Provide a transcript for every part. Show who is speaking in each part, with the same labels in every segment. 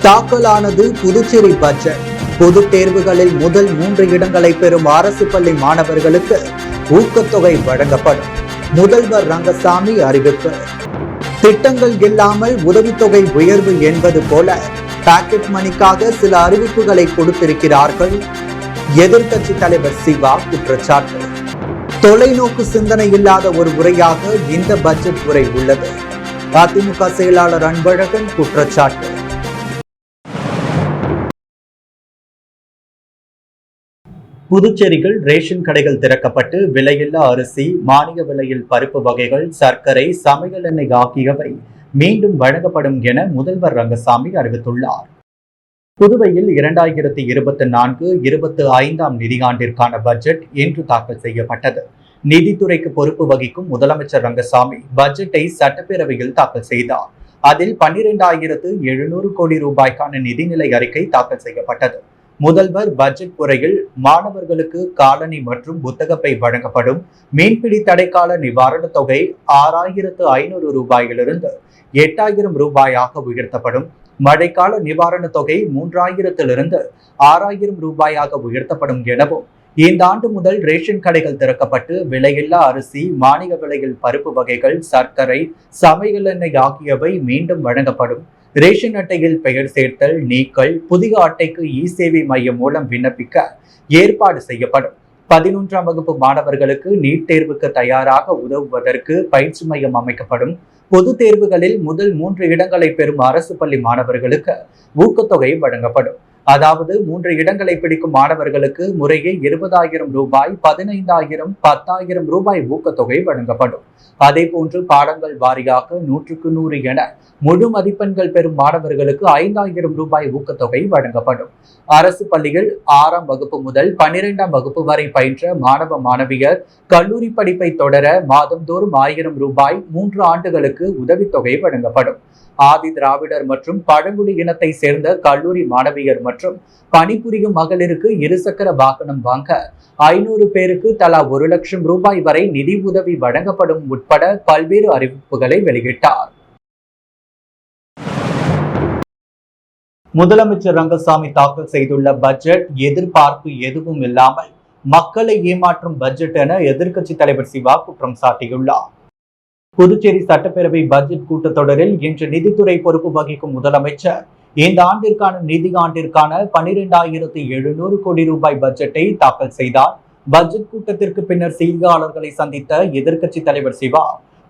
Speaker 1: தாக்கலானது Puducherry budget. பொதுத் தேர்வுகளில் முதல் 3 இடங்களை பெறும் அரசு பள்ளி மாணவர்களுக்கு ஊக்கத்தொகை வழங்கப்படும். முதல்வர் ரங்கசாமி அறிவிப்பு. திட்டங்கள் இல்லாமல் உதவித்தொகை உயர்வு என்பது போல பாக்கெட் மணிக்காக சில அறிவிப்புகளை கொடுத்திருக்கிறார்கள். எதிர்க்கட்சி தலைவர் சிவா குற்றச்சாட்டு. தொலைநோக்கு சிந்தனை இல்லாத ஒரு உரையாக இந்த பட்ஜெட் உரை உள்ளது. அதிமுக செயலாளர் அன்பழகன் குற்றச்சாட்டு. புதுச்சேரியில் ரேஷன் கடைகள் திறக்கப்பட்டு விலையில்லா அரிசி, மானிய விலையில் பருப்பு வகைகள், சர்க்கரை, சமையல் எண்ணெய் ஆகியவை மீண்டும் வழங்கப்படும் என முதல்வர் ரங்கசாமி அறிவித்துள்ளார். புதுவையில் 2024-25 நிதியாண்டிற்கான பட்ஜெட் இன்று தாக்கல் செய்யப்பட்டது. நிதித்துறைக்கு பொறுப்பு வகிக்கும் முதலமைச்சர் ரங்கசாமி பட்ஜெட்டை சட்டப்பேரவையில் தாக்கல் செய்தார். அதில் 12,700 கோடி ரூபாய்க்கான நிதிநிலை அறிக்கை தாக்கல் செய்யப்பட்டது. முதல்வர் பட்ஜெட் உரையில் மாணவர்களுக்கு காலணி மற்றும் புத்தகப்பை வழங்கப்படும். மீன்பிடி தடைக்கால நிவாரண தொகை 6,500 ரூபாயிலிருந்து 8,000 ரூபாயாக உயர்த்தப்படும். மழைக்கால நிவாரண தொகை 3,000 6,000 ரூபாயாக உயர்த்தப்படும் எனவும், இந்த ஆண்டு முதல் ரேஷன் கடைகள் திறக்கப்பட்டு விலையில்லா அரிசி, மானிய விலையில் பருப்பு வகைகள், சர்க்கரை, சமையல் எண்ணெய் ஆகியவை மீண்டும் வழங்கப்படும். ரேஷன் அட்டையில் பெயர் சேர்த்தல், நீக்கல், புதிய அட்டைக்கு இ-சேவை மையம் மூலம் விண்ணப்பிக்க ஏற்பாடு செய்யப்படும். 11ஆம் வகுப்பு மாணவர்களுக்கு நீட் தேர்வுக்கு தயாராக உதவுவதற்கு பயிற்சி மையம் அமைக்கப்படும். பொது தேர்வுகளில் முதல் 3 இடங்களை பெறும் அரசு பள்ளி மாணவர்களுக்கு ஊக்கத்தொகை வழங்கப்படும். அதாவது 3 இடங்களை பிடிக்கும் மாணவர்களுக்கு முறையே 20,000 ரூபாய், 15,000, 10,000 ரூபாய் ஊக்கத்தொகை வழங்கப்படும். அதே போன்று பாடங்கள் வாரியாக 100க்கு 100 என முழு மதிப்பெண்கள் பெறும் மாணவர்களுக்கு 5,000 ரூபாய் ஊக்கத்தொகை வழங்கப்படும். அரசு பள்ளியில் 6ஆம் வகுப்பு முதல் 12ஆம் வகுப்பு வரை பயின்ற மாணவ மாணவியர் கல்லூரி படிப்பை தொடர மாதந்தோறும் 1,000 ரூபாய் 3 ஆண்டுகளுக்கு உதவித்தொகை வழங்கப்படும். ஆதி திராவிடர் மற்றும் பழங்குடி இனத்தை சேர்ந்த கல்லூரி மாணவியர் மற்றும் பணிபுரியும் மகளிருக்கு 2 சக்கர வாகனம் வாங்க 500 பேருக்கு தலா 1 லட்சம் ரூபாய் வரை நிதி உதவி வழங்கப்படும் உட்பட பல்வேறு அறிவிப்புகளை வெளியிட்டார். முதலமைச்சர் ரங்கசாமி தாக்கல் செய்துள்ள பட்ஜெட் எதிர்பார்ப்பு எதுவும் இல்லாமல் மக்களை ஏமாற்றும் பட்ஜெட் என எதிர்க்கட்சி தலைவர் சிவா குற்றம் சாட்டியுள்ளார். புதுச்சேரி சட்டப்பேரவை பட்ஜெட் கூட்டத்தொடரில் இன்று நிதித்துறை பொறுப்பு வகிக்கும் முதலமைச்சர் இந்த ஆண்டிற்கான நிதியாண்டிற்கான 12,700 கோடி ரூபாய் பட்ஜெட்டை தாக்கல் செய்தார். பட்ஜெட் கூட்டத்திற்கு பின்னர் செய்தியாளர்களை சந்தித்த எதிர்க்கட்சி தலைவர் சிவா,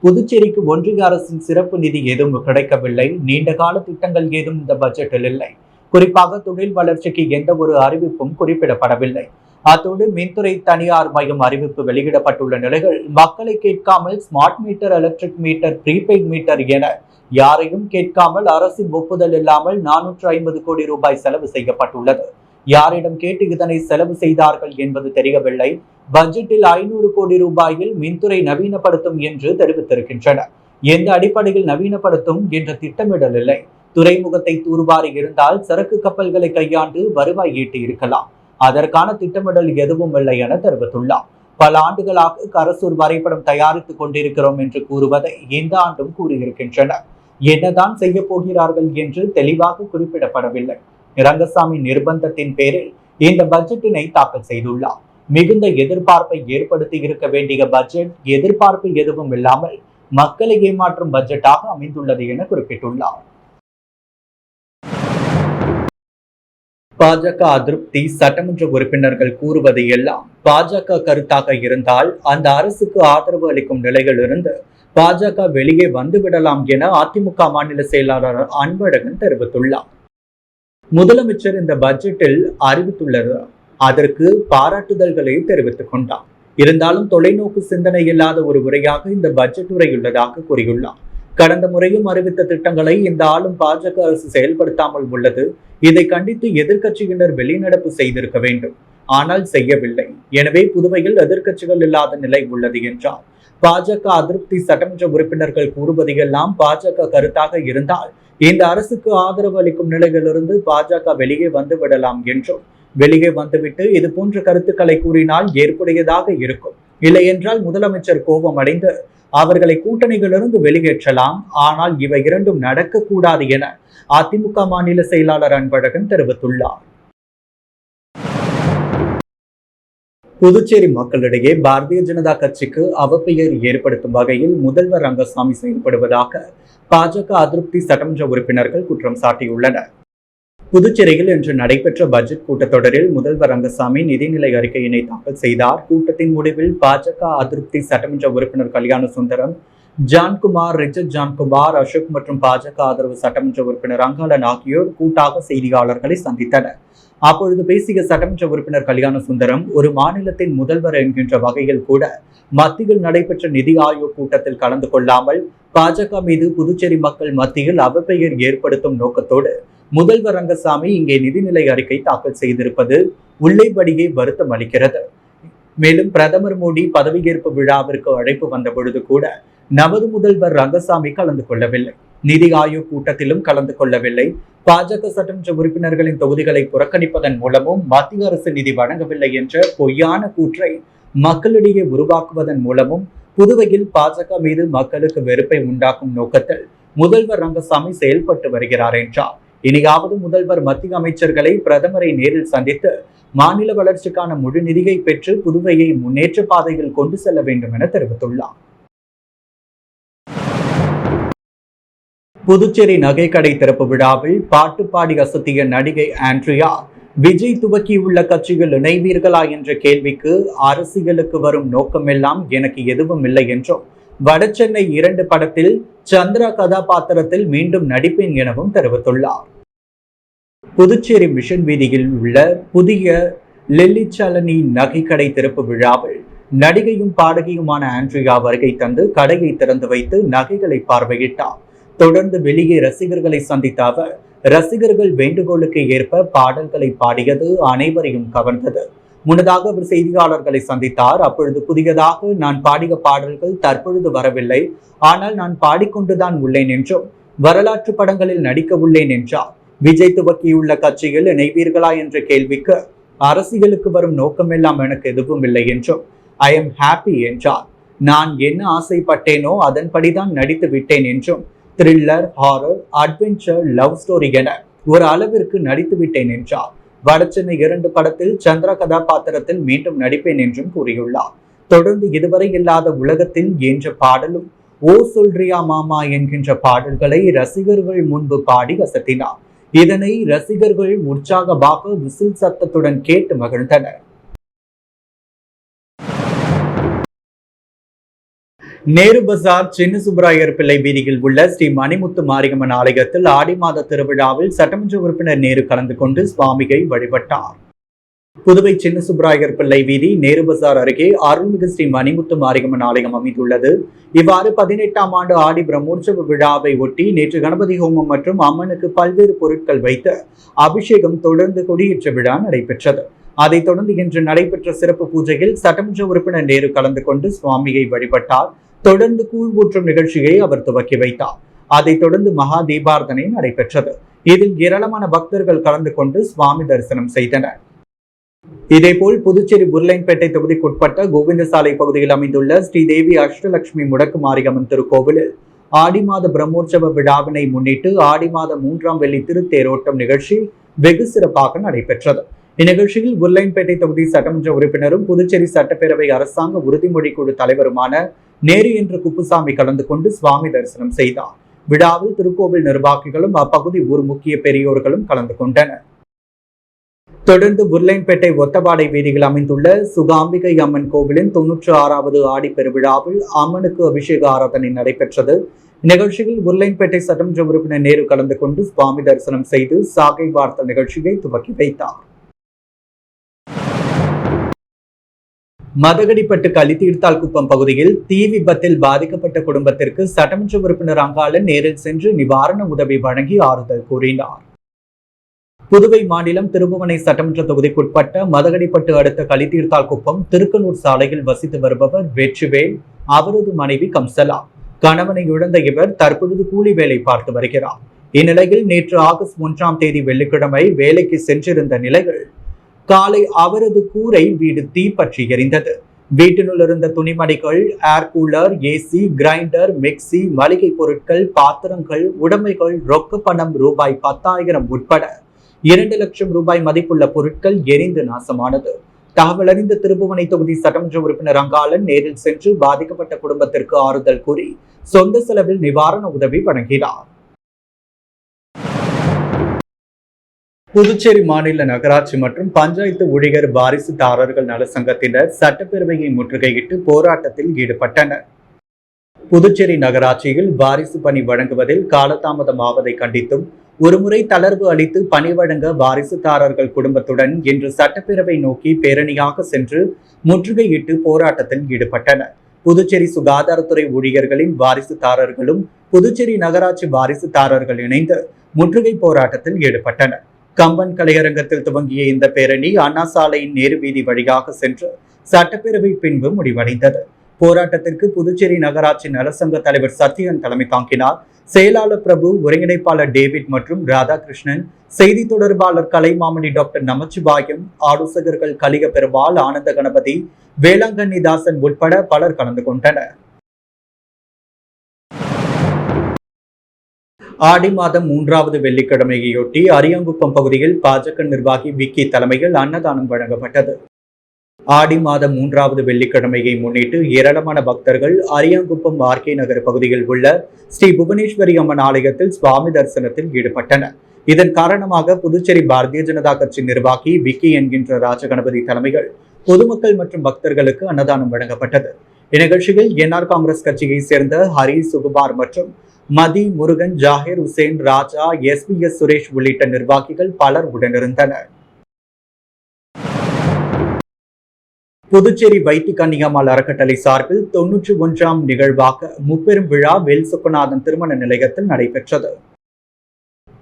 Speaker 1: புதுச்சேரிக்கு ஒன்றிய அரசின் சிறப்பு நிதி எதுவும் கிடைக்கவில்லை, நீண்ட கால திட்டங்கள் ஏதும் இந்த பட்ஜெட்டில் இல்லை, குறிப்பாக தொழில் வளர்ச்சிக்கு எந்த ஒரு அறிவிப்பும் குறிப்பிடப்படவில்லை. அத்தோடு மின்துறை தனியார் மையம் அறிவிப்பு வெளியிடப்பட்டுள்ள நிலையில் மக்களை கேட்காமல் smart meter, electric meter, prepaid meter என யாரையும் கேட்காமல் அரசின் ஒப்புதல் இல்லாமல் 450 கோடி ரூபாய் செலவு செய்யப்பட்டுள்ளது. யாரிடம் கேட்டு இதனை செலவு செய்தார்கள் என்பது தெரியவில்லை. பட்ஜெட்டில் 500 கோடி ரூபாயில் மின்துறை நவீனப்படுத்தும் என்று தெரிவித்திருக்கின்றனர். எந்த அடிப்படையில் நவீனப்படுத்தும் என்ற திட்டமிடல் இல்லை. துறைமுகத்தை தூர்வாரி இருந்தால் சரக்கு கப்பல்களை கையாண்டு வருவாய் ஈட்டி இருக்கலாம். அதற்கான திட்டமிடல் எதுவும் இல்லை என தெரிவித்துள்ளார். பல ஆண்டுகளாக கரசூர் வரைபடம் தயாரித்துக் கொண்டிருக்கிறோம் என்று கூறுவதை இந்த ஆண்டும் கூறியிருக்கின்றனர். என்னதான் செய்ய போகிறார்கள் என்று தெளிவாக குறிப்பிடப்படவில்லை. ரங்கசாமி நிர்பந்தத்தின் பேரில் இந்த பட்ஜெட்டினை தாக்கல் செய்துள்ளார். மிகுந்த எதிர்பார்ப்பை ஏற்படுத்தி இருக்க வேண்டிய பட்ஜெட் எதிர்பார்ப்பு எதுவும் இல்லாமல் மக்களை ஏமாற்றும் பட்ஜெட்டாக அமைந்துள்ளது என குறிப்பிட்டுள்ளார். பாஜக அதிருப்தி. சட்டமன்ற உறுப்பினர்கள் கூறுவது எல்லாம் பாஜக கருத்தாக இருந்தால் அந்த அரசுக்கு ஆதரவு அளிக்கும் நிலையில் இருந்து பாஜக வெளியே வந்துவிடலாம் என அதிமுக மாநில செயலாளர் அன்பழகன் தெரிவித்துள்ளார். முதலமைச்சர் இந்த பட்ஜெட்டில் அறிவித்துள்ளது அதற்கு பாராட்டுதல்களை தெரிவித்துக் கொண்டார். இருந்தாலும் தொலைநோக்கு சிந்தனை இல்லாத ஒரு உரையாக இந்த பட்ஜெட் உரையுள்ளதாக கூறியுள்ளார். கடந்த முறையும் அறிவித்த திட்டங்களை இந்த ஆளும் பாஜக அரசு செயல்படுத்தாமல் உள்ளது. இதை கண்டித்து எதிர்க்கட்சியினர் வெளிநடப்பு செய்திருக்க வேண்டும், ஆனால் செய்யவில்லை. எனவே புதுவையில் எதிர்க்கட்சிகள் இல்லாத நிலை உள்ளது என்றார். பாஜக அதிருப்தி. சட்டமன்ற உறுப்பினர்கள் கூறுவதையெல்லாம் பாஜக கருத்தாக இருந்தால் இந்த அரசுக்கு ஆதரவு அளிக்கும் நிலையிலிருந்து பாஜக வெளியே வந்துவிடலாம் என்றும், வெளியே வந்துவிட்டு இது போன்ற கருத்துக்களை கூறினால் ஏற்புடையதாக இருக்கும். இல்லையென்றால் முதலமைச்சர் கோபம் அடைந்து அவர்களை கூட்டணிகளிலிருந்து வெளியேற்றலாம். ஆனால் இவை இரண்டும் நடக்கக்கூடாது என அதிமுக மாநில செயலாளர் அன்பழகன் தெரிவித்துள்ளார். புதுச்சேரி மக்களிடையே பாரதிய ஜனதா கட்சிக்கு அவப்பெயர் ஏற்படுத்தும் வகையில் முதல்வர் ரங்கசாமி செயல்படுவதாக பாஜக அதிருப்தி சட்டமன்ற உறுப்பினர்கள் குற்றம் சாட்டியுள்ளனர். புதுச்சேரியில் இன்று நடைபெற்ற பட்ஜெட் கூட்டத்தொடரில் முதல்வர் ரங்கசாமி நிதிநிலை அறிக்கையினை தாக்கல் செய்தார். கூட்டத்தின் முடிவில் பாஜக அதிருப்தி சட்டமன்ற உறுப்பினர் கல்யாண சுந்தரம், ஜான்குமார், ரிச்சர்ட் ஜான்குமார், அசோக் மற்றும் பாஜக ஆதரவு சட்டமன்ற உறுப்பினர் அங்காளன் ஆகியோர் கூட்டாக செய்தியாளர்களை சந்தித்தனர். அப்பொழுது பேசிய சட்டமன்ற உறுப்பினர் கல்யாண சுந்தரம், ஒரு மாநிலத்தின் முதல்வர் என்கின்ற வகையில் கூட மத்தியில் நடைபெற்ற நிதி ஆயோக் கூட்டத்தில் கலந்து கொள்ளாமல் பாஜக மீது புதுச்சேரி மக்கள் மத்தியில் அவப்பெயர் ஏற்படுத்தும் நோக்கத்தோடு முதல்வர் ரங்கசாமி இங்கே நிதிநிலை அறிக்கை தாக்கல் செய்திருப்பது உள்ளேபடியே வருத்தம் அளிக்கிறது. மேலும் பிரதமர் மோடி பதவியேற்பு விழாவிற்கு அழைப்பு வந்த பொழுது கூட நமது முதல்வர் ரங்கசாமி கலந்து கொள்ளவில்லை. நிதி ஆயோக் கூட்டத்திலும் கலந்து கொள்ளவில்லை. பாஜக சட்டமன்ற உறுப்பினர்களின் தொகுதிகளை புறக்கணிப்பதன் மூலமும் மத்திய அரசு நிதி வழங்கவில்லை என்ற பொய்யான கூற்றை மக்களிடையே உருவாக்குவதன் மூலமும் புதுவையில் பாஜக மீது மக்களுக்கு வெறுப்பை உண்டாக்கும் நோக்கத்தில் முதல்வர் ரங்கசாமி செயல்பட்டு வருகிறார் என்றார். இனியாவது முதல்வர் மத்திய அமைச்சர்களை பிரதமரை நேரில் சந்தித்து மாநில வளர்ச்சிக்கான முழு நிதியை பெற்று புதுவையை முன்னேற்ற பாதையில் கொண்டு செல்ல வேண்டும் என தெரிவித்துள்ளார். புதுச்சேரி நகைக்கடை திறப்பு விழாவில் பாட்டு பாடி அசத்திய நடிகை ஆண்ட்ரியா, விஜய் துவக்கியுள்ள கட்சியில் இணைவீர்களா என்ற கேள்விக்கு அரசியலுக்கு வரும் நோக்கமெல்லாம் எனக்கு எதுவும் இல்லை என்றும், வடசென்னை 2 படத்தில் சந்திரா கதாபாத்திரத்தில் மீண்டும் நடிப்பேன் எனவும் தெரிவித்துள்ளார். புதுச்சேரி மிஷன் வீதியில் உள்ள புதிய லெல்லிச்சலனி நகைக்கடை திறப்பு விழாவில் நடிகையும் பாடகியுமான ஆண்ட்ரியா வருகை தந்து கடையை திறந்து வைத்து நகைகளை பார்வையிட்டார். தொடர்ந்து வெளியே ரசிகர்களை சந்தித்த அவர், ரசிகர்கள் வேண்டுகோளுக்கு ஏற்ப பாடல்களை பாடியது அனைவரையும் கவர்ந்தது. முன்னதாக அவர் செய்தியாளர்களை சந்தித்தார். அப்பொழுது புதியதாக நான் பாடிய பாடல்கள் தற்பொழுது வரவில்லை, ஆனால் நான் பாடிக்கொண்டுதான் உள்ளேன் என்றும், வரலாற்று படங்களில் நடிக்க உள்ளேன் என்றார். விஜய் துவக்கியுள்ள கட்சியில் இணைவீர்களா என்ற கேள்விக்கு அரசியலுக்கு வரும் நோக்கமெல்லாம் எனக்கு எதுவும் இல்லை என்றும், ஐ எம் ஹாப்பி என்றார். நான் என்ன ஆசைப்பட்டேனோ அதன்படிதான் நடித்து விட்டேன் என்றும், thriller, horror, adventure, love story என ஒரு அளவிற்கு நடித்து விட்டேன் என்றார். வடசென்னை 2 படத்தில் சந்திரா கதாபாத்திரத்தில் மீண்டும் நடிப்பேன் என்றும் கூறியுள்ளார். தொடர்ந்து இதுவரை இல்லாத உலகத்தில் என்ற பாடலும், ஓ சொல்றியா மாமா என்கின்ற பாடல்களை ரசிகர்கள் முன்பு பாடி அசத்தினார். இதனை ரசிகர்கள் உற்சாகமாக விசில் சத்தத்துடன் கேட்டு மகிழ்ந்தனர். நேரு பஜார் சின்ன சுப்பராயர் பிள்ளை வீதியில் உள்ள ஸ்ரீ மணிமுத்து மாரியம்மன் ஆலயத்தில் ஆடி மாத திருவிழாவில் சட்டமன்ற உறுப்பினர் நேரு கலந்து கொண்டு சுவாமியை வழிபட்டார். புதுவை சின்ன சுப்பராயர் பிள்ளை வீதி நேரு பஜார் அருகே அருள்மிகு ஸ்ரீ மணிமுத்து மாரியம்மன் ஆலயம் அமைந்துள்ளது. இவ்வாறு 18ஆம் ஆண்டு ஆடி பிரம்மோற்சவ விழாவை ஒட்டி நேற்று கணபதி ஹோமம் மற்றும் அம்மனுக்கு பல்வேறு பொருட்கள் வைத்து அபிஷேகம், தொடர்ந்து கொடியேற்ற விழா நடைபெற்றது. அதைத் தொடர்ந்து இன்று நடைபெற்ற சிறப்பு பூஜையில் சட்டமன்ற உறுப்பினர் நேரு கலந்து கொண்டு சுவாமியை வழிபட்டார். தொடர்ந்து கூழ் ஊற்றும் நிகழ்ச்சியை அவர் துவக்கி வைத்தார். அதைத் தொடர்ந்து மகா தீபார்த்தனை நடைபெற்றது. இதில் ஏராளமான பக்தர்கள் கலந்து கொண்டு சுவாமி தரிசனம் செய்தனர். இதேபோல் புதுச்சேரி உருளைன்பேட்டை தொகுதிக்குட்பட்ட கோவிந்தசாலை பகுதியில் அமைந்துள்ள ஸ்ரீதேவி அஷ்டலட்சுமி முடக்கு மாரியம்மன் திருக்கோவிலில் ஆடி மாத பிரம்மோற்சவ விழாவினை முன்னிட்டு ஆடி மாத 3ஆம் வெள்ளி திருத்தேரோட்டம் நிகழ்ச்சி வெகு சிறப்பாக நடைபெற்றது. இந்நிகழ்ச்சியில் உருளைன்பேட்டை தொகுதி சட்டமன்ற உறுப்பினரும் புதுச்சேரி சட்டப்பேரவை அரசாங்க உறுதிமொழி குழு தலைவருமான நேரு என்ற குப்புசாமி கலந்து கொண்டு சுவாமி தரிசனம் செய்தார். விழாவில் திருக்கோவில் நிர்வாகிகளும் அப்பகுதி ஊர் முக்கிய பெரியோர்களும் கலந்து கொண்டனர். தொடர்ந்து உருளைன்பேட்டை ஒத்தபாடை வீதியில் அமைந்துள்ள சுகாம்பிகை அம்மன் கோவிலின் 96வது ஆடி பெருவிழாவில் அம்மனுக்கு அபிஷேக ஆராதனை நடைபெற்றது. நிகழ்ச்சியில் உருளைன்பேட்டை சட்டமன்ற உறுப்பினர் நேரு கலந்து கொண்டு சுவாமி தரிசனம் செய்து சாகை வார்த்த நிகழ்ச்சியை துவக்கி வைத்தார். மதகடிப்பட்டு கலித்தீர்த்தால் குப்பம் பகுதியில் தீ விபத்தில் பாதிக்கப்பட்ட குடும்பத்திற்கு சட்டமன்ற உறுப்பினர் அங்காளன் நேரில் சென்று நிவாரண உதவி வழங்கி ஆறுதல் கூறினார். புதுவை மாநிலம் திருபுவனை சட்டமன்ற தொகுதிக்குட்பட்ட மதகடிப்பட்டு அடுத்த கலித்தீர்த்தால் குப்பம் திருக்கனூர் சாலையில் வசித்து வருபவர் வெற்றிவேல், அவரது மனைவி கம்சலா. கணவனை இழந்த இவர் தற்பொழுது கூலி வேலை பார்த்து வருகிறார். இந்நிலையில் நேற்று ஆகஸ்ட் 1ஆம் தேதி வெள்ளிக்கிழமை வேலைக்கு சென்றிருந்த நிலையில் காலை அவரது கூரை வீடு தீப்பற்றி எரிந்தது. வீட்டினுள் இருந்த துணிமணிகள், air cooler, AC, grinder, mixie, மளிகை பொருட்கள், பாத்திரங்கள், உடைமைகள், ரொக்க பணம் ரூபாய் 10,000 உட்பட 2 லட்சம் ரூபாய் மதிப்புள்ள பொருட்கள் எரிந்து நாசமானது. தகவல் அறிந்த திருப்புவனை தொகுதி சட்டமன்ற உறுப்பினர் அங்காளன் நேரில் சென்று பாதிக்கப்பட்ட குடும்பத்திற்கு ஆறுதல் கூறி சொந்த செலவில் நிவாரண உதவி வழங்கினார். புதுச்சேரி மாநில நகராட்சி மற்றும் பஞ்சாயத்து ஊழியர் வாரிசுதாரர்கள் நல சங்கத்தினர் சட்டப்பேரவையை முற்றுகையிட்டு போராட்டத்தில் ஈடுபட்டனர். புதுச்சேரி நகராட்சியில் வாரிசு பணி வழங்குவதில் காலதாமதம் ஆவதை கண்டித்தும் ஒருமுறை தளர்வு அளித்து பணி வழங்க வாரிசுதாரர்கள் குடும்பத்துடன் இன்று சட்டப்பேரவை நோக்கி பேரணியாக சென்று முற்றுகையிட்டு போராட்டத்தில் ஈடுபட்டனர். புதுச்சேரி சுகாதாரத்துறை ஊழியர்களின் வாரிசுதாரர்களும் புதுச்சேரி நகராட்சி வாரிசுதாரர்கள் இணைந்து முற்றுகை போராட்டத்தில் ஈடுபட்டனர். கம்பன் கலையரங்கத்தில் துவங்கிய இந்த பேரணி அண்ணா சாலையின் நேரு வீதி வழியாக சென்று சட்டப்பேரவை பின்பு முடிவடைந்தது. போராட்டத்திற்கு புதுச்சேரி நகராட்சி நலசங்க தலைவர் சத்யன் தலைமை தாங்கினார். செயலாளர் பிரபு, ஒருங்கிணைப்பாளர் டேவிட் மற்றும் ராதாகிருஷ்ணன், செய்தி தொடர்பாளர் கலைமாமணி டாக்டர் நமச்சிவாயம், ஆலோசகர்கள் கலிக பெருமாள், ஆனந்த கணபதி, வேளாங்கண்ணி தாசன் உட்பட பலர் கலந்து கொண்டனர். ஆடி மாதம் 3வது வெள்ளிக்கிழமையொட்டி அரியாங்குப்பம் பகுதியில் பாஜக நிர்வாகி விக்கி தலைமையில் அன்னதானம் வழங்கப்பட்டது. ஆடி மாதம் 3வது வெள்ளிக்கிழமையை முன்னிட்டு ஏராளமான பக்தர்கள் அரியாங்குப்பம் ஆர்கே நகர் பகுதியில் உள்ள ஸ்ரீ புவனேஸ்வரி அம்மன் ஆலயத்தில் சுவாமி தரிசனத்தில் ஈடுபட்டனர். இதன் காரணமாக புதுச்சேரி பாரதிய ஜனதா கட்சி நிர்வாகி விக்கி என்கின்ற ராஜகணபதி தலைமையில் பொதுமக்கள் மற்றும் பக்தர்களுக்கு அன்னதானம் வழங்கப்பட்டது. இந்நிகழ்ச்சியில் என்ஆர் காங்கிரஸ் கட்சியை சேர்ந்த ஹரி சுகுமார் மற்றும் மதி முருகன், ஜாகிர் உசேன், ராஜா, எஸ் சுரேஷ் உள்ளிட்ட நிர்வாகிகள் பலர் உடனிருந்தனர். புதுச்சேரி வைத்தி கன்னிகாம்மாள் அறக்கட்டளை சார்பில் 91ஆம் நிகழ்வாக முப்பெரும் விழா வேல் சொக்கநாதன் திருமண நிலையத்தில் நடைபெற்றது.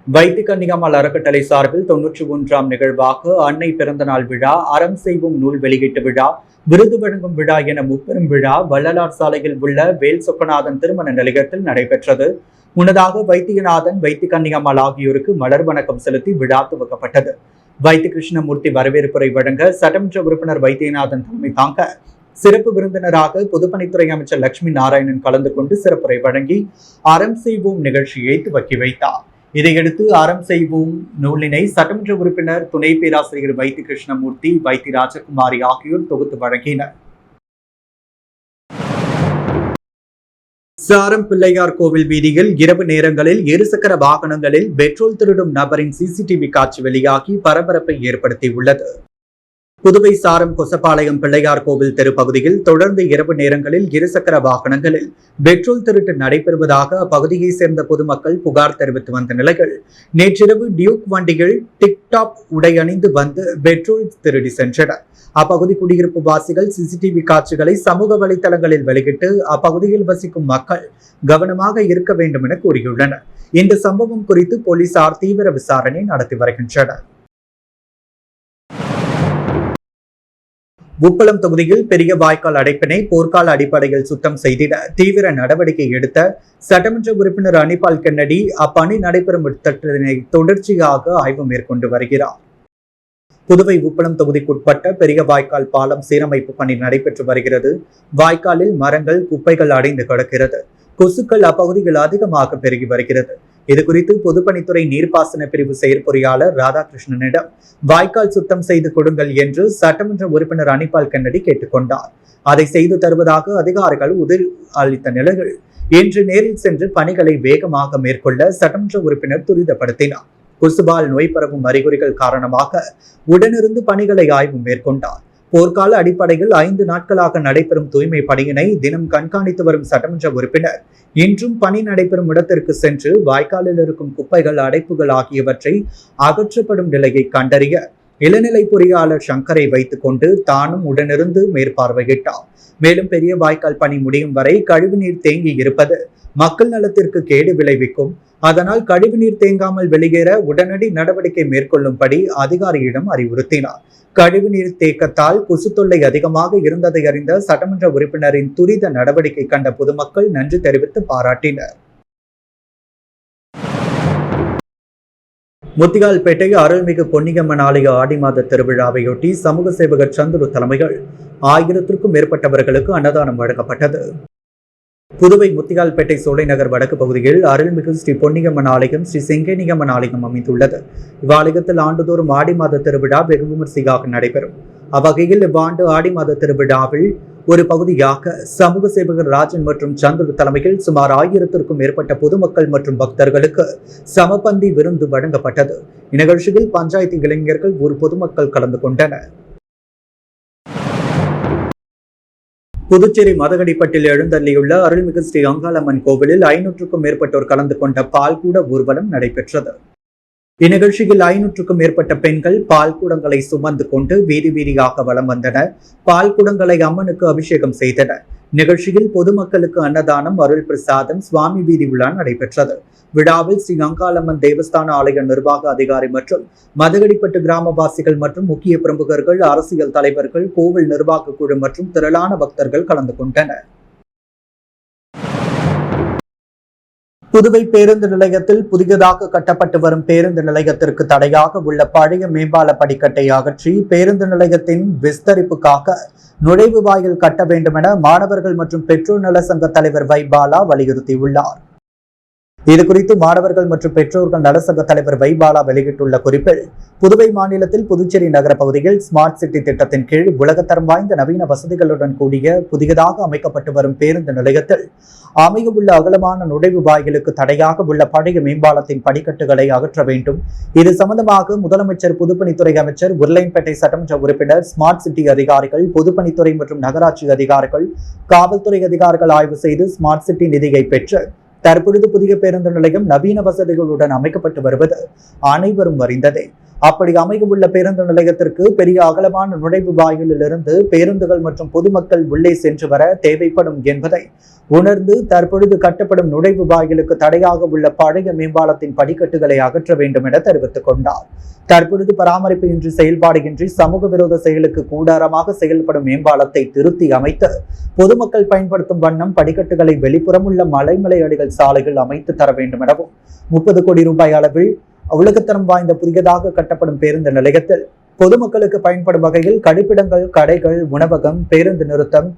Speaker 1: வைத்தி கன்னிகாம்மாள் அறக்கட்டளை சார்பில் 91ஆம் நிகழ்வாக அன்னை பிறந்த நாள் விழா, அறம் செய்வோம் நூல் வெளியீட்டு விழா, விருது வழங்கும் விழா என முப்பெரும் விழா வள்ளலார் சாலையில் உள்ள வேல் சொக்கநாதன் திருமண நிலையத்தில் நடைபெற்றது. முன்னதாக வைத்தியநாதன், வைத்தி கன்னிகாம்மாள் ஆகியோருக்கு மலர் வணக்கம் செலுத்தி விழா துவக்கப்பட்டது. வைத்தி கிருஷ்ணமூர்த்தி வரவேற்புரை வழங்க சட்டமன்ற உறுப்பினர் வைத்தியநாதன் தலைமை தாங்க சிறப்பு விருந்தினராக பொதுப்பணித்துறை அமைச்சர் லட்சுமி நாராயணன் கலந்து கொண்டு சிறப்புரை வழங்கி அறம் செய்வோம் நிகழ்ச்சியை துவக்கி வைத்தார். இதையடுத்து அறம் செய்வோம் நூலினை சட்டமன்ற உறுப்பினர் துணை பேராசிரியர் வைத்தி கிருஷ்ணமூர்த்தி, வைத்தி ராஜகுமாரி ஆகியோர் தொகுத்து வழங்கினர். சாரம் பிள்ளையார் கோவில் வீதியில் இரவு நேரங்களில் இருசக்கர வாகனங்களில் பெட்ரோல் திருடும் நபரின் சிசிடிவி காட்சி வெளியாகி பரபரப்பை ஏற்படுத்தியுள்ளது. புதுவை சாரம் கொசப்பாளையம் பிள்ளையார் கோவில் தெரு பகுதியில் தொடர்ந்து இரவு நேரங்களில் இருசக்கர வாகனங்களில் பெட்ரோல் திருட்டு நடைபெறுவதாக அப்பகுதியை சேர்ந்த பொதுமக்கள் புகார் தெரிவித்து வந்த நிலையில் நேற்றிரவு டியூக் வண்டியில் டிக்டாப் உடை அணிந்து வந்து பெட்ரோல் திருடி சென்றனர். அப்பகுதி குடியிருப்பு வாசிகள் சிசிடிவி காட்சிகளை சமூக வலைதளங்களில் வெளியிட்டு அப்பகுதியில் வசிக்கும் மக்கள் கவனமாக இருக்க வேண்டும் என கூறியுள்ளனர். இந்த சம்பவம் குறித்து போலீசார் தீவிர விசாரணை நடத்தி வருகின்றனர். உப்பளம் தொகுதியில் பெரிய வாய்க்கால் அடைப்பினை போர்க்கால அடிப்படையில் சுத்தம் செய்திட தீவிர நடவடிக்கை எடுத்த சட்டமன்ற உறுப்பினர் அனிபால் கென்னடி அப்பணி நடைபெறும் இடத்தினை தொடர்ச்சியாக ஆய்வு மேற்கொண்டு வருகிறார். புதுவை உப்பளம் தொகுதிக்குட்பட்ட பெரிய வாய்க்கால் பாலம் சீரமைப்பு பணி நடைபெற்று வருகிறது. வாய்க்காலில் மரங்கள், குப்பைகள் அடைந்து கிடக்கிறது. கொசுக்கள் அப்பகுதியில் அதிகமாக பெருகி வருகிறது. இதுகுறித்து பொதுப்பணித்துறை நீர்ப்பாசன பிரிவு செயற்பொறியாளர் ராதாகிருஷ்ணனிடம் வாய்க்கால் சுத்தம் செய்து கொடுங்கள் என்று சட்டமன்ற உறுப்பினர் அனிபால் கென்னடி கேட்டுக்கொண்டார். அதை செய்து தருவதாக அதிகாரிகள் உதவி அளித்த நிலையில் இன்று நேரில் சென்று பணிகளை வேகமாக மேற்கொள்ள சட்டமன்ற உறுப்பினர் துரிதப்படுத்தினார். கொசுபால் நோய் பரவும் அறிகுறிகள் காரணமாக உடனிருந்து பணிகளை ஆய்வு மேற்கொண்டார். போர்க்கால அடிப்படையில் 5 நாட்களாக நடைபெறும் தூய்மை பணியினை தினம் கண்காணித்து வரும் சட்டமன்ற உறுப்பினர் இன்றும் பணி நடைபெறும் இடத்திற்கு சென்று வாய்க்காலில் இருக்கும் குப்பைகள், அடைப்புகள் ஆகியவற்றை அகற்றப்படும் நிலையை கண்டறிய இளநிலை பொறியாளர் சங்கரை வைத்துக் கொண்டு தானும் உடனிருந்து மேற்பார்வையிட்டார். மேலும் பெரிய வாய்க்கால் பணி முடியும் வரை கழிவுநீர் தேங்கி இருப்பது மக்கள் நலத்திற்கு கேடு விளைவிக்கும். அதனால் கழிவுநீர் தேங்காமல் வெளியேற உடனடி நடவடிக்கை மேற்கொள்ளும்படி அதிகாரியிடம் அறிவுறுத்தினார். கழிவுநீர் தேக்கத்தால் கொசு தொல்லை அதிகமாக இருந்ததை அறிந்த சட்டமன்ற உறுப்பினரின் துரித நடவடிக்கை கண்ட பொதுமக்கள் நன்றி தெரிவித்து பாராட்டினர். முத்தியால்பேட்டை அருள்மிகு பொன்னியம்மன் ஆலய ஆடி மாத திருவிழாவையொட்டி சமூக சேவகர் சந்துரு தலைமையில் 1000க்கும் மேற்பட்டவர்களுக்கு அன்னதானம் வழங்கப்பட்டது. புதுவை முத்தியால்பேட்டை சோலைநகர் வடக்கு பகுதியில் அருள்மிகு ஸ்ரீ பொன்னியம்மன் ஆலயம், ஸ்ரீ செங்கேனியம்மன் ஆலயம் அமைந்துள்ளது. இவ்வாலயத்தில் ஆண்டுதோறும் ஆடி மாத திருவிழா வெகு விமரிசையாக நடைபெறும். அவ்வகையில் இவ்வாண்டு ஆடி மாத திருவிழாவில் ஒரு பகுதியாக சமூக சேவகர் ராஜன் மற்றும் சந்துரு தலைமையில் சுமார் 1000க்கும் மேற்பட்ட பொதுமக்கள் மற்றும் பக்தர்களுக்கு சமபந்தி விருந்து வழங்கப்பட்டது. இந்நிகழ்ச்சியில் பஞ்சாயத்து இளைஞர்கள், ஊர் பொதுமக்கள் கலந்து கொண்டனர். புதுச்சேரி மதகடிப்பட்டில் எழுந்தள்ளியுள்ள அருள்மிகு ஸ்ரீ அங்காளம்மன் கோவிலில் 500க்கும் மேற்பட்டோர் கலந்து கொண்ட பால்கூட ஊர்வலம் நடைபெற்றது. இந்நிகழ்ச்சியில் 500க்கும் மேற்பட்ட பெண்கள் பால் குடங்களை சுமந்து கொண்டு வீதி வீதியாக வலம் வந்தனர். பால் குடங்களை அம்மனுக்கு அபிஷேகம் செய்தனர். நிகழ்ச்சியில் பொதுமக்களுக்கு அன்னதானம், அருள் பிரசாதம், சுவாமி வீதி விழா நடைபெற்றது. விழாவில் ஸ்ரீ அங்காளம்மன் தேவஸ்தான ஆலய நிர்வாக அதிகாரி மற்றும் மதகடிப்பட்டு கிராமவாசிகள் மற்றும் முக்கிய பிரமுகர்கள், அரசியல் தலைவர்கள், கோவில் நிர்வாக குழு மற்றும் திரளான பக்தர்கள் கலந்து கொண்டனர். புதுவை பேருந்து நிலையத்தில் புதியதாக கட்டப்பட்டு வரும் பேருந்து நிலையத்திற்கு தடையாக உள்ள பழைய மேம்பால படிக்கட்டை அகற்றி பேருந்து நிலையத்தின் விஸ்தரிப்புக்காக நுழைவு வாயில் கட்ட வேண்டும் என மாணவர்கள் மற்றும் பெற்றோர் நல சங்க தலைவர் வைபாலா வலியுறுத்தியுள்ளார். இதுகுறித்து மாணவர்கள் மற்றும் பெற்றோர்கள் நலசங்க தலைவர் வைபாலா வெளியிட்டுள்ள குறிப்பில், புதுவை மாநிலத்தில் புதுச்சேரி நகர பகுதியில் ஸ்மார்ட் சிட்டி திட்டத்தின் கீழ் உலகத்தரம் வாய்ந்த நவீன வசதிகளுடன் கூடிய புதியதாக அமைக்கப்பட்டு வரும் பேருந்து நிலையத்தில் அமையவுள்ள அகலமான நுழைவு வாயிலுக்கு தடையாக உள்ள பழைய மேம்பாலத்தின் படிக்கட்டுகளை அகற்ற வேண்டும். இது சம்பந்தமாக முதலமைச்சர், பொதுப்பணித்துறை அமைச்சர், உருளையன்பேட்டை சட்டமன்ற உறுப்பினர், ஸ்மார்ட் சிட்டி அதிகாரிகள், பொதுப்பணித்துறை மற்றும் நகராட்சி அதிகாரிகள், காவல்துறை அதிகாரிகள் ஆய்வு செய்து ஸ்மார்ட் சிட்டி நிதியை பெற்று தற்பொழுது புதிய பேருந்து நிலையம் நவீன வசதிகளுடன் அமைக்கப்பட்டு வருவது அனைவரும் அறிந்ததே. அப்படி அமையவுள்ள பேருந்து நிலையத்திற்கு பெரிய அகலமான நுழைவு வாயிலிருந்து பேருந்துகள் மற்றும் பொதுமக்கள் உள்ளே சென்று வர தேவைப்படும் என்பதை உணர்ந்து தற்பொழுது கட்டப்படும் நுழைவு வாயிலுக்கு தடையாக உள்ள பழைய மேம்பாலத்தின் படிக்கட்டுகளை அகற்ற வேண்டும் என தெரிவித்துக் கொண்டார். தற்பொழுது பராமரிப்பு இன்றி, செயல்பாடு இன்றி, சமூக விரோத செயலுக்கு கூடாரமாக செயல்படும் மேம்பாலத்தை திருத்தி அமைத்து பொதுமக்கள் பயன்படுத்தும் வண்ணம் படிக்கட்டுகளை வெளிப்புறம் உள்ள மலைமலை அடிகள் சாலைகள் அமைத்து தர வேண்டும் எனவும் 30 கோடி ரூபாய் அளவில் உலகத்தரம் வாய்ந்த புதியதாக கட்டப்படும் பேருந்து நிலையத்தில் பொதுமக்களுக்கு பயன்படும் வகையில் கழிப்பிடங்கள், கடைகள், உணவகம், பேருந்து நிறுத்தம்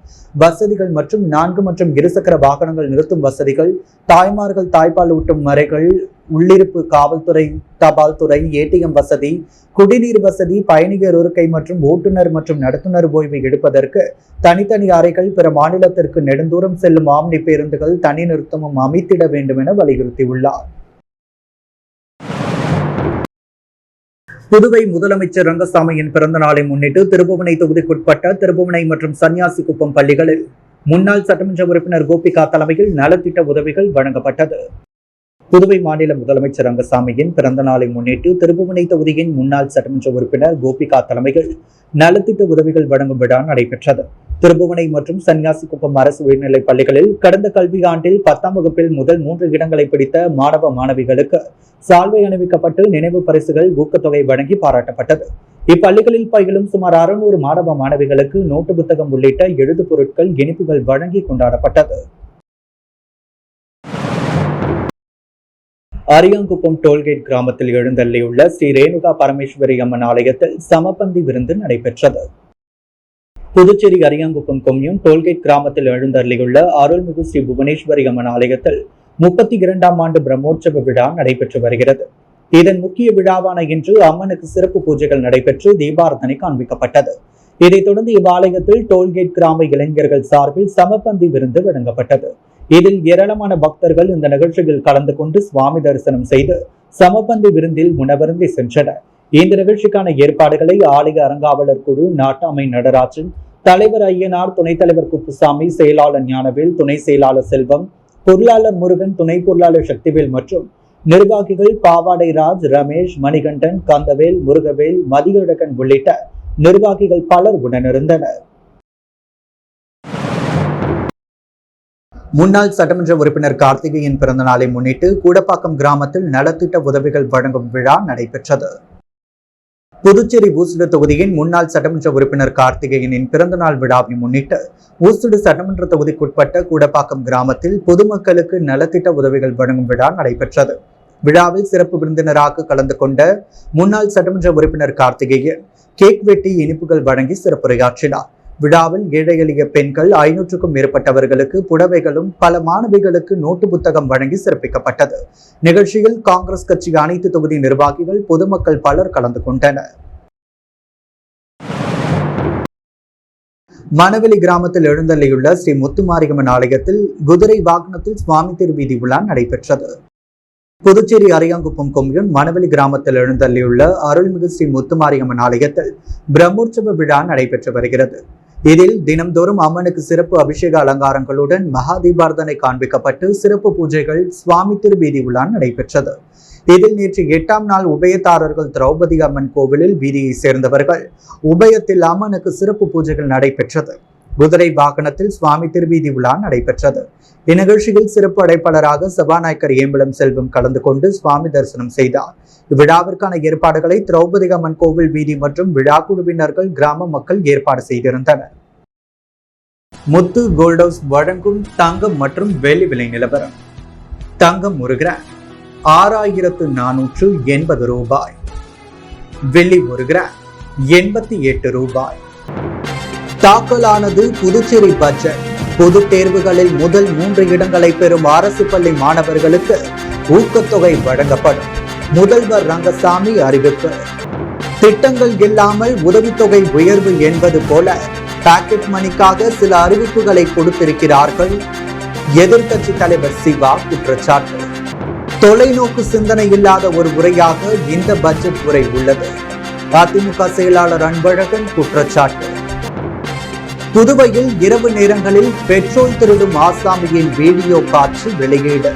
Speaker 1: வசதிகள் மற்றும் 4 மற்றும் இருசக்கர வாகனங்கள் நிறுத்தும் வசதிகள், தாய்மார்கள் தாய்ப்பால் ஊட்டும் மறைகள், உள்ளிருப்பு, காவல்துறை, தபால் துறை, ஏடிஎம் வசதி, குடிநீர் வசதி, பயணியர் இருக்கை மற்றும் ஓட்டுநர் மற்றும் நடத்துனர் ஓய்வு எடுப்பதற்கு தனித்தனி அறைகள், பிற மாநிலத்திற்கு நெடுந்தூரம் செல்லும் ஆம்னி பேருந்துகள் தனி நிறுத்தமும் அமைத்திட வேண்டும் என வலியுறுத்தியுள்ளார். புதுவை முதலமைச்சர் ரங்கசாமியின் பிறந்த நாளை முன்னிட்டு திருபுவனை தொகுதிக்குட்பட்ட திருபுவனை மற்றும் சன்னியாசிக்குப்பம் பள்ளிகளில் முன்னாள் சட்டமன்ற உறுப்பினர் கோபிகா தலைமையில் நலத்திட்ட உதவிகள் வழங்கப்பட்டது. புதுவை மாநில முதலமைச்சர் ரங்கசாமியின் பிறந்த நாளை முன்னிட்டு திருபுவனை தொகுதியின் முன்னாள் சட்டமன்ற உறுப்பினர் கோபிகா தலைமையில் நலத்திட்ட உதவிகள் வழங்கும் விழா நடைபெற்றது. திருபுவனை மற்றும் சன்னியாசிக்குப்பம் அரசு உயர்நிலைப் பள்ளிகளில் கடந்த கல்வியாண்டில் 10ஆம் வகுப்பில் முதல் 3 இடங்களை பிடித்த மாணவ மாணவிகளுக்கு சால்வை அணிவிக்கப்பட்டு நினைவு பரிசுகள், ஊக்கத்தொகை வழங்கி பாராட்டப்பட்டது. இப்பள்ளிகளில் பயிலும் சுமார் 600 மாணவ மாணவிகளுக்கு நோட்டு புத்தகம் உள்ளிட்ட எழுது பொருட்கள், இனிப்புகள் வழங்கி கொண்டாடப்பட்டது. அரியாங்குப்பம் டோல்கேட் கிராமத்தில் எழுந்தள்ளியுள்ள ஸ்ரீ ரேணுகா பரமேஸ்வரி அம்மன் ஆலயத்தில் சமபந்தி விருந்து நடைபெற்றது. புதுச்சேரி அரியாங்குப்பம் கொம்யூன் டோல்கேட் கிராமத்தில் எழுந்தள்ளியுள்ள அருள்மிகு ஸ்ரீ புவனேஸ்வரி அம்மன் ஆலயத்தில் 32ஆம் ஆண்டு பிரம்மோற்சவ விழா நடைபெற்று வருகிறது. இதன் முக்கிய விழாவான இன்று அம்மனுக்கு சிறப்பு பூஜைகள் நடைபெற்று தீபாரதனை காண்பிக்கப்பட்டது. இதைத் தொடர்ந்து இவ்வாலயத்தில் டோல்கேட் கிராம இளைஞர்கள் சார்பில் சமபந்தி விருந்து வழங்கப்பட்டது. இதில் ஏராளமான பக்தர்கள் இந்த நிகழ்ச்சியில் கலந்து கொண்டு சுவாமி தரிசனம் செய்து சமபந்தி விருந்தில் உணவருந்தி சென்றனர். இந்த நிகழ்ச்சிக்கான ஏற்பாடுகளை ஆலய அறங்காவலர் குழு, நாட்டாமை நடராஜன், தலைவர் ஐயனார், துணைத் தலைவர் குப்புசாமி, செயலாளர் ஞானவேல், துணை செயலாளர் செல்வம், பொருளாளர் முருகன், துணை பொருளாளர் சக்திவேல் மற்றும் நிர்வாகிகள் பாவாடை ராஜ், ரமேஷ், மணிகண்டன், கந்தவேல், முருகவேல், மதியழகன் உள்ளிட்ட நிர்வாகிகள் பலர் உடனிருந்தனர். முன்னாள் சட்டமன்ற உறுப்பினர் கார்த்திகேயன் பிறந்த நாளை முன்னிட்டு கூடப்பாக்கம் கிராமத்தில் நலத்திட்ட உதவிகள் வழங்கும் விழா நடைபெற்றது. புதுச்சேரி ஊசுடு தொகுதியின் முன்னாள் சட்டமன்ற உறுப்பினர் கார்த்திகேயனின் பிறந்தநாள் விழாவை முன்னிட்டு ஊசுடு சட்டமன்ற தொகுதிக்குட்பட்ட கூடப்பாக்கம் கிராமத்தில் பொதுமக்களுக்கு நலத்திட்ட உதவிகள் வழங்கும் விழா நடைபெற்றது. விழாவில் சிறப்பு விருந்தினராக கலந்து கொண்ட முன்னாள் சட்டமன்ற உறுப்பினர் கார்த்திகேயன் கேக் வெட்டி இனிப்புகள் வழங்கி சிறப்புரையாற்றினார். விழாவில் ஏழை எளிய பெண்கள் 500க்கும் மேற்பட்டவர்களுக்கு புடவைகளும் பல மாணவிகளுக்கு நோட்டு புத்தகம் வழங்கி சிறப்பிக்கப்பட்டது. நிகழ்ச்சியில் காங்கிரஸ் கட்சி அனைத்து தொகுதி நிர்வாகிகள், பொதுமக்கள் பலர் கலந்து கொண்டனர். மணவெளி கிராமத்தில் எழுந்தள்ளியுள்ள ஸ்ரீ முத்துமாரியம்மன் ஆலயத்தில் குதிரை வாகனத்தில் சுவாமி திருவீதி விழா நடைபெற்றது. புதுச்சேரி அரியாங்குப்பம் கொம்யூன் மணவெளி கிராமத்தில் எழுந்தள்ளியுள்ள அருள்மிகு ஸ்ரீ முத்துமாரியம்மன் ஆலயத்தில் பிரம்மோற்சவ விழா நடைபெற்று வருகிறது. இதில் தினம்தோறும் அம்மனுக்கு சிறப்பு அபிஷேக அலங்காரங்களுடன் மகா தீபார்த்தனை காண்பிக்கப்பட்டு சிறப்பு பூஜைகள், சுவாமி திருவீதி விழா நடைபெற்றது. இதில் நேற்று 8ஆம் நாள் உபயதாரர்கள் திரௌபதி அம்மன் கோவிலில் வீதியை சேர்ந்தவர்கள் உபயத்தில் அம்மனுக்கு சிறப்பு பூஜைகள் நடைபெற்றது. குதிரை வாகனத்தில் சுவாமி திருவீதி விழா நடைபெற்றது. இந்நிகழ்ச்சியில் சிறப்பு அழைப்பாளராக சபாநாயகர் ஏம்பலம் செல்வம் கலந்து கொண்டு சுவாமி தரிசனம் செய்தார். இவ்விழாவிற்கான ஏற்பாடுகளை திரௌபதி அம்மன் கோவில் வீதி மற்றும் விழா குழுவினர்கள், கிராம மக்கள் ஏற்பாடு செய்திருந்தனர். முத்து கோல்ட் ஹவுஸ் வழங்கும் தங்கம் மற்றும் வெள்ளி விலை நிலவரம். தங்கம் 1 கிராம் 6480 ரூபாய். வெள்ளி 1 கிராம் 88 ரூபாய். தாக்கலானது புதுச்சேரி பட்ஜெட். பொது தேர்வுகளில் முதல் 3 இடங்களை பெறும் அரசு பள்ளி மாணவர்களுக்கு ஊக்கத்தொகை வழங்கப்படும். முதல்வர் ரங்கசாமி அறிவிப்பு. திட்டங்கள் இல்லாமல் உதவித்தொகை உயர்வு என்பது போல பாக்கெட் மணிக்காக சில அறிவிப்புகளை கொடுத்திருக்கிறார்கள். எதிர்க்கட்சி தலைவர் சிவா குற்றச்சாட்டு. தொலைநோக்கு சிந்தனை இல்லாத ஒரு உரையாக இந்த பட்ஜெட் உரை உள்ளது. அதிமுக செயலாளர் அன்பழகன் குற்றச்சாட்டு. புதுவையில் இரவு நேரங்களில் பெட்ரோல் திருடும் ஆசாமியின் வீடியோ காட்சி வெளியீடு.